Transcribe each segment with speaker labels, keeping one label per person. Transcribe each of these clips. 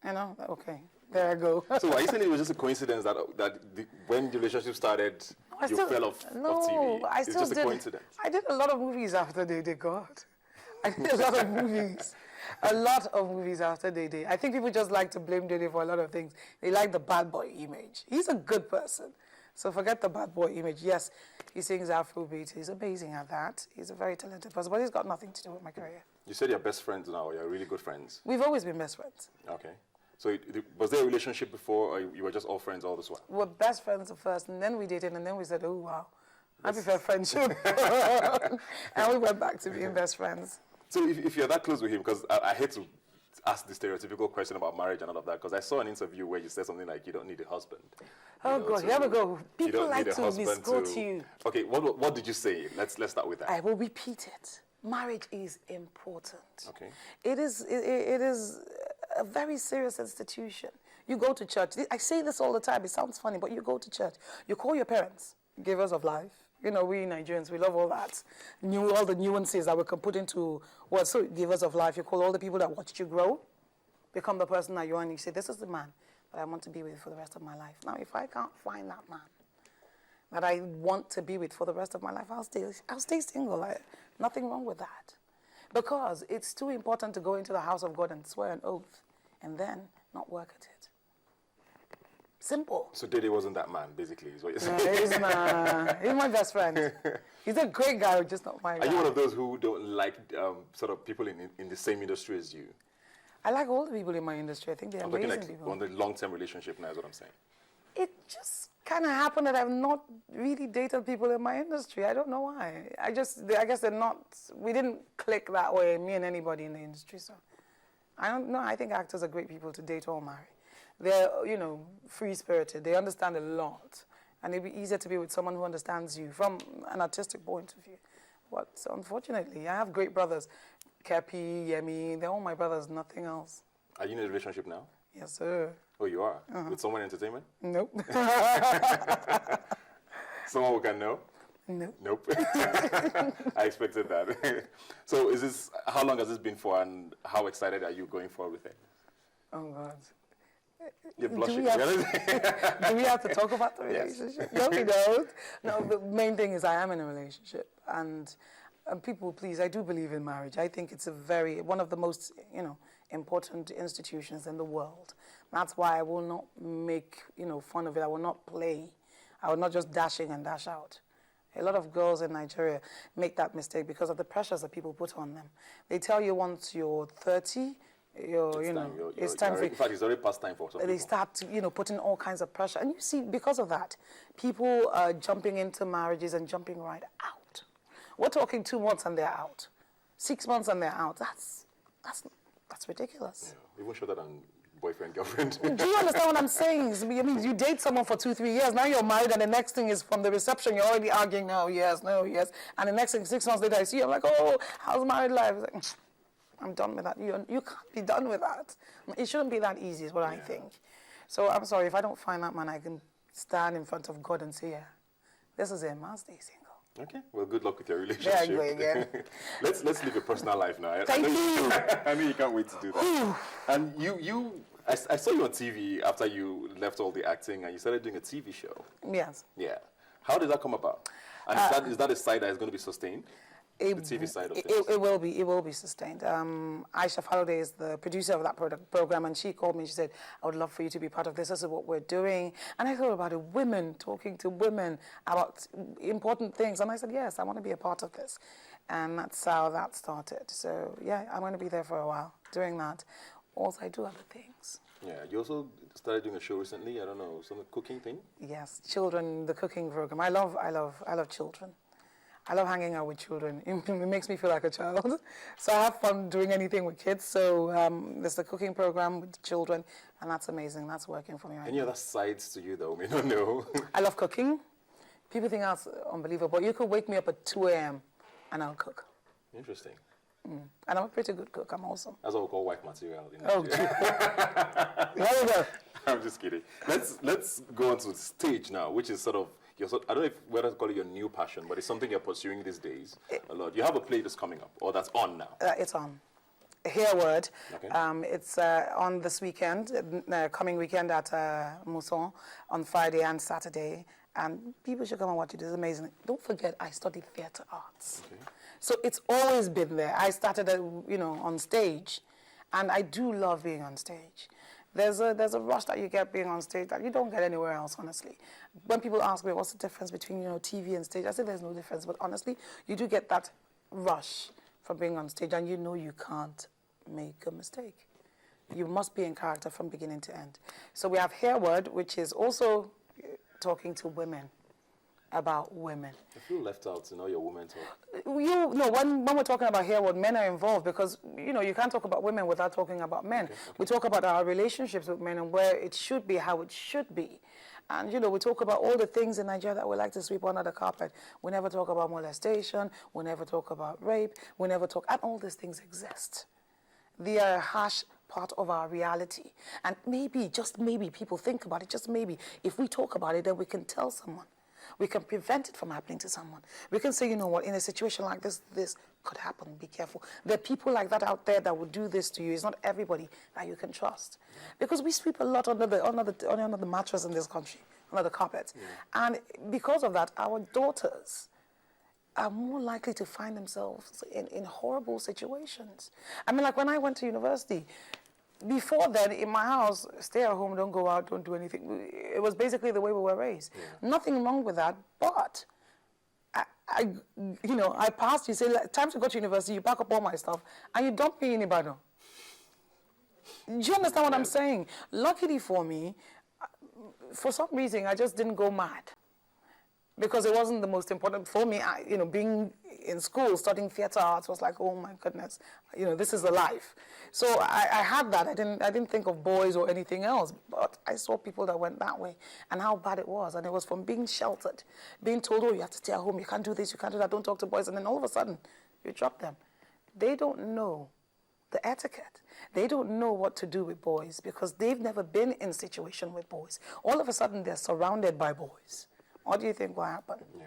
Speaker 1: You know, okay, there I go.
Speaker 2: So are you saying it was just a coincidence that when the relationship started, you fell off of TV? It's just a coincidence.
Speaker 1: I did a lot of movies after Day Day, God. I did a lot of movies. A lot of movies after Day Day. I think people just like to blame Day Day for a lot of things. They like the bad boy image. He's a good person. So forget the bad boy image. Yes, he sings Afrobeat. He's amazing at that. He's a very talented person, but he's got nothing to do with my career.
Speaker 2: You said you're best friends now. You're really good friends.
Speaker 1: We've always been best friends.
Speaker 2: Okay. So was there a relationship before, or you were just all friends all this while?
Speaker 1: We were best friends at first, and then we dated, and then we said, oh, wow, I prefer friendship. And we went back to being best friends.
Speaker 2: So if you're that close with him, because I hate to ask the stereotypical question about marriage and all of that, because I saw an interview where you said something like, you don't need a husband.
Speaker 1: Oh, God, here we go. People like to misquote you.
Speaker 2: Okay, what did you say? Let's start with that.
Speaker 1: I will repeat it. Marriage is important.
Speaker 2: Okay.
Speaker 1: It is a very serious institution. You go to church. I say this all the time. It sounds funny, but you go to church. You call your parents, givers of life. You know, we Nigerians, we love all that. All the nuances that we can put into what, so givers of life. You call all the people that watched you grow, become the person that you are, and you say, this is the man that I want to be with for the rest of my life. Now, if I can't find that man that I want to be with for the rest of my life, I'll stay single. Nothing wrong with that. Because it's too important to go into the house of God and swear an oath and then not work at it. Simple.
Speaker 2: So Dede wasn't that man, basically, is what you're saying.
Speaker 1: No, he's my best friend. He's a great guy, just not my guy.
Speaker 2: Are you one of those who don't like sort of people in the same industry as you?
Speaker 1: I like all the people in my industry. I think they're amazing people.
Speaker 2: On the long-term relationship now is what I'm saying.
Speaker 1: It just kind of happened that I've not really dated people in my industry. I don't know why. I guess they're not, we didn't click that way, me and anybody in the industry. So I don't know. I think actors are great people to date or marry. They're, you know, free-spirited. They understand a lot. And it'd be easier to be with someone who understands you from an artistic point of view. But unfortunately, I have great brothers. Kepi, Yemi, they're all my brothers, nothing else.
Speaker 2: Are you in a relationship now?
Speaker 1: Yes, sir.
Speaker 2: Oh, you are? With someone in entertainment?
Speaker 1: Nope.
Speaker 2: Someone we can know?
Speaker 1: Nope.
Speaker 2: Nope. I expected that. So how long has this been for, and how excited are you going forward with it?
Speaker 1: Oh, God.
Speaker 2: You're blushing.
Speaker 1: Do we have to talk about the relationship? Yes. No, we don't. No, the main thing is I am in a relationship. And people, please, I do believe in marriage. I think it's one of the most, important institutions in the world. That's why I will not make, fun of it. I will not play. I will not just dash in and dash out. A lot of girls in Nigeria make that mistake because of the pressures that people put on them. They tell you once you're 30, it's time for.
Speaker 2: In fact, it's already past time for some people.
Speaker 1: They start, putting all kinds of pressure, and you see, because of that, people are jumping into marriages and jumping right out. We're talking 2 months and they're out, 6 months and they're out. That's ridiculous.
Speaker 2: Yeah, even shorter than boyfriend, girlfriend.
Speaker 1: Do you understand what I'm saying? I mean, you date someone for 2-3 years, now you're married, and the next thing is from the reception, you're already arguing, no, yes, and the next thing, 6 months later, I see you, I'm like, oh, how's married life? It's like, I'm done with that. You can't be done with that. It shouldn't be that easy is what I think. So I'm sorry, if I don't find that man, I can stand in front of God and say, yeah, this is him, I'll stay single.
Speaker 2: Okay, well, good luck with your relationship.
Speaker 1: There I go again.
Speaker 2: let's live your personal life now.
Speaker 1: Thank you.
Speaker 2: I know you can't wait to do that. And I saw you on TV after you left all the acting and you started doing a TV show.
Speaker 1: Yes.
Speaker 2: Yeah. How did that come about? And is that a side that is going to be sustained? The TV side of things.
Speaker 1: It will be sustained. Aisha Faraday is the producer of that program, and she called me and she said, I would love for you to be part of this. This is what we're doing. And I thought about it, women, talking to women about important things. And I said, yes, I want to be a part of this. And that's how that started. So, yeah, I'm going to be there for a while doing that. Also, I do other things.
Speaker 2: Yeah, you also started doing a show recently, I don't know, some cooking thing?
Speaker 1: Yes, children, the cooking program. I love children. I love hanging out with children. It makes me feel like a child. So I have fun doing anything with kids. So there's the cooking program with children, and that's amazing. That's working for me right now.
Speaker 2: Any other sides to you, though? We don't know.
Speaker 1: I love cooking. People think that's unbelievable. You could wake me up at 2 a.m. and I'll cook.
Speaker 2: Interesting.
Speaker 1: And I'm a pretty good cook. I'm awesome.
Speaker 2: That's what we call wife material.
Speaker 1: Oh, there we go.
Speaker 2: I'm just kidding. Let's go on to the stage now, which is sort of I don't know whether to call it your new passion, but it's something you're pursuing these days a lot. You have a play that's coming up, or that's on now.
Speaker 1: It's on. Harewood.
Speaker 2: Okay.
Speaker 1: It's on this weekend, coming weekend at Mousson on Friday and Saturday. And people should come and watch it. It's amazing. Don't forget, I studied theatre arts.
Speaker 2: Okay.
Speaker 1: So it's always been there. I started, on stage, and I do love being on stage. There's a rush that you get being on stage that you don't get anywhere else, honestly. When people ask me what's the difference between TV and stage, I say there's no difference. But honestly, you do get that rush from being on stage, and you can't make a mistake. You must be in character from beginning to end. So we have Harewood, which is also talking to women about women.
Speaker 2: I feel left out in all your women talk.
Speaker 1: When we're talking about Harewood, men are involved because, you can't talk about women without talking about men.
Speaker 2: Okay.
Speaker 1: We talk about our relationships with men and where it should be, how it should be. And, we talk about all the things in Nigeria that we like to sweep under the carpet. We never talk about molestation. We never talk about rape. And all these things exist. They are a harsh part of our reality. And maybe, just maybe, people think about it, just maybe, if we talk about it, then we can tell someone. We can prevent it from happening to someone. We can say, in a situation like this, this could happen, be careful. There are people like that out there that would do this to you. It's not everybody that you can trust. Because we sweep a lot under the mattress in this country, under the carpet. Yeah. And because of that, our daughters are more likely to find themselves in horrible situations. I mean, like when I went to university, before then, in my house, stay at home, don't go out, don't do anything. It was basically the way we were raised. Yeah. Nothing wrong with that, but I passed, you say, time to go to university, you pack up all my stuff, and you dump me in Ibadan. Do you understand what I'm saying? Luckily for me, for some reason, I just didn't go mad. Because it wasn't the most important for me. Being in school, studying theatre arts was like, oh my goodness, this is a life. So I had that. I didn't think of boys or anything else, but I saw people that went that way and how bad it was. And it was from being sheltered, being told, oh, you have to stay at home, you can't do this, you can't do that, don't talk to boys. And then all of a sudden, you drop them. They don't know the etiquette. They don't know what to do with boys because they've never been in a situation with boys. All of a sudden, they're surrounded by boys. What do you think will happen?
Speaker 2: Yeah.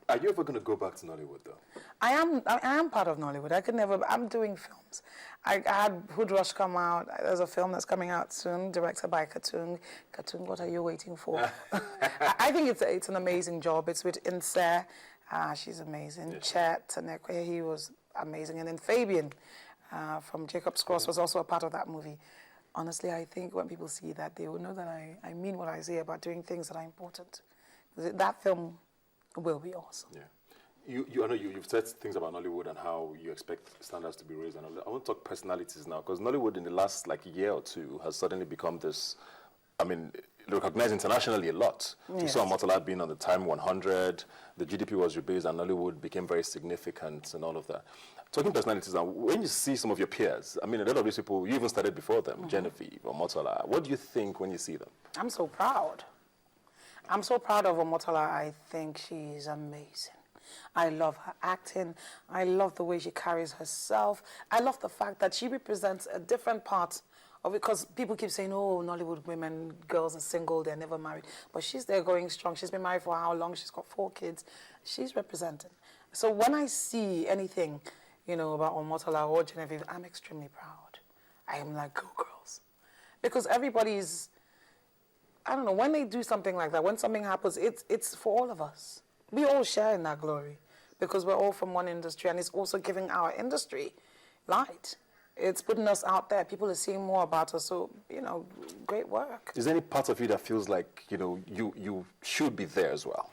Speaker 2: Are you ever going to go back to Nollywood, though?
Speaker 1: I am part of Nollywood. I could never. I'm doing films. I had Hood Rush come out. There's a film that's coming out soon, directed by Pt2. Pt2, what are you waiting for? I think it's an amazing job. It's with Inse. She's amazing. Yes. Chet Tanekwe, he was amazing. And then Fabian from Jacob's Cross was also a part of that movie. Honestly, I think when people see that, they will know that I mean what I say about doing things that are important. That film will be awesome.
Speaker 2: Yeah. I know you've said things about Nollywood and how you expect standards to be raised. And I want to talk personalities now, because Nollywood in the last year or two has suddenly become this, recognized internationally a lot. Yes. You saw Akintola being on the Time 100, the GDP was rebased, and Nollywood became very significant and all of that. Talking personalities now, when you see some of your peers, a lot of these people, you even started before them, Genevieve or Akintola, what do you think when you see them?
Speaker 1: I'm so proud. I'm so proud of Akintola. I think she's amazing. I love her acting. I love the way she carries herself. I love the fact that she represents a different part of it, because people keep saying, oh, Nollywood women, girls are single, they're never married. But she's there going strong. She's been married for how long? She's got 4 kids. She's representing. So when I see anything, about Akintola or Genevieve, I'm extremely proud. I am like, go girls. Because everybody's, I don't know, when they do something like that, when something happens, it's for all of us. We all share in that glory because we're all from one industry, and it's also giving our industry light. It's putting us out there. People are seeing more about us, so, great work.
Speaker 2: Is there any part of you that feels like, you should be there as well?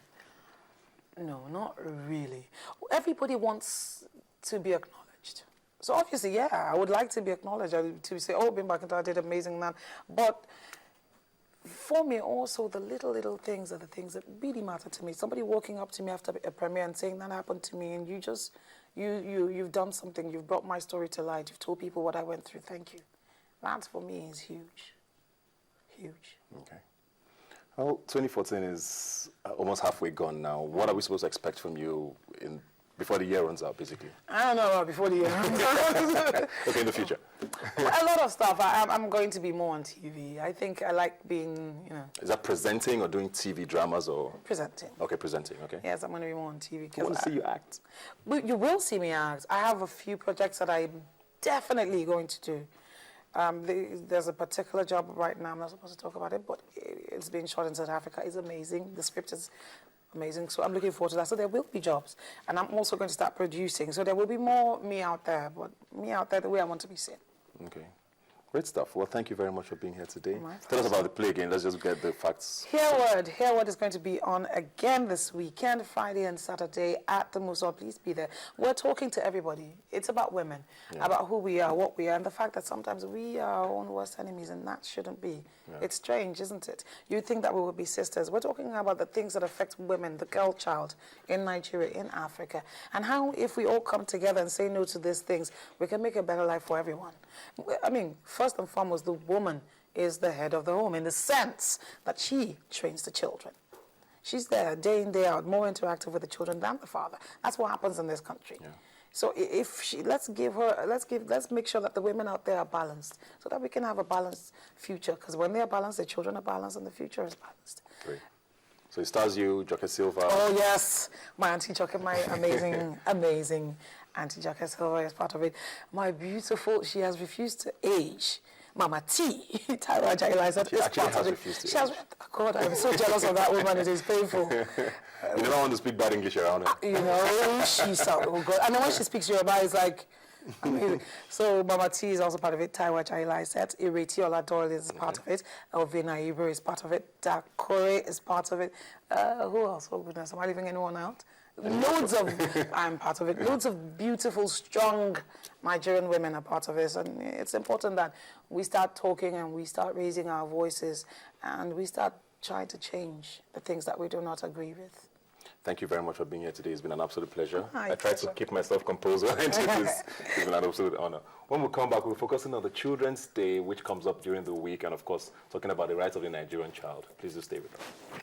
Speaker 1: No, not really. Everybody wants to be acknowledged. So obviously, yeah, I would like to be acknowledged, to say, oh, Bimbo Akintola did amazing that. But for me, also, the little things are the things that really matter to me. Somebody walking up to me after a premiere and saying, that happened to me, and you've done something, you've brought my story to light, you've told people what I went through, thank you. That, for me, is huge. Huge.
Speaker 2: Okay. Well, 2014 is almost halfway gone now. What are we supposed to expect from you Before the year runs out, basically.
Speaker 1: I don't know about before the year runs out.
Speaker 2: Okay, in the future.
Speaker 1: A lot of stuff. I'm going to be more on TV. I think I like being, you know.
Speaker 2: Is that presenting or doing TV dramas or?
Speaker 1: Presenting.
Speaker 2: Okay, presenting, okay.
Speaker 1: Yes, I'm going to be more on TV.
Speaker 2: I want to see you act.
Speaker 1: But you will see me act. I have a few projects that I'm definitely going to do. There's a particular job right now, I'm not supposed to talk about it, but it's being shot in South Africa. It's amazing. The script is amazing. So I'm looking forward to that. So there will be jobs. And I'm also going to start producing. So there will be more me out there, but me out there the way I want to be seen.
Speaker 2: Okay. Great stuff. Well, thank you very much for being here today.
Speaker 1: My
Speaker 2: Tell us about the play again. Let's just get the facts.
Speaker 1: Hereward is going to be on again this weekend, Friday and Saturday at the Museum. Please be there. We're talking to everybody. It's about women, about who we are, what we are, and the fact that sometimes we are our own worst enemies, and that shouldn't be. Yeah. It's strange, isn't it? You think that we would be sisters. We're talking about the things that affect women, the girl child in Nigeria, in Africa, and how if we all come together and say no to these things, we can make a better life for everyone. I mean, first and foremost, the woman is the head of the home in the sense that she trains the children. She's there day in, day out, more interactive with the children than the father. That's what happens in this country. Yeah. So if she, let's make sure that the women out there are balanced so that we can have a balanced future. Because when they are balanced, the children are balanced and the future is balanced.
Speaker 2: Great. So it stars you, Joke Silva.
Speaker 1: Oh, yes. My Auntie Joke, my amazing, amazing Auntie Joke Silva is part of it. My beautiful, she has refused to age. Mama T, Tyra Jailisa,
Speaker 2: she actually has refused to age.
Speaker 1: God, I'm so jealous of that woman. It is painful.
Speaker 2: You never want to speak bad English around her.
Speaker 1: You know, she's so good. I mean, when she speaks Yoruba, it's like amazing. So Mama T is also part of it. Tyra Jailisa, Ireti Oladoyle is part of it. Elvina Iber is part of it. Dakore is part of it. Who else? Oh goodness, am I leaving anyone out? Loads of, I'm part of it. Loads of beautiful, strong Nigerian women are part of this, and it's important that we start talking and we start raising our voices and we start trying to change the things that we do not agree with.
Speaker 2: Thank you very much for being here today. It's been an absolute pleasure. I tried to keep myself composed into this. It's been an absolute honor. When we come back, we're focusing on the Children's Day, which comes up during the week, and of course, talking about the rights of the Nigerian child. Please do stay with us.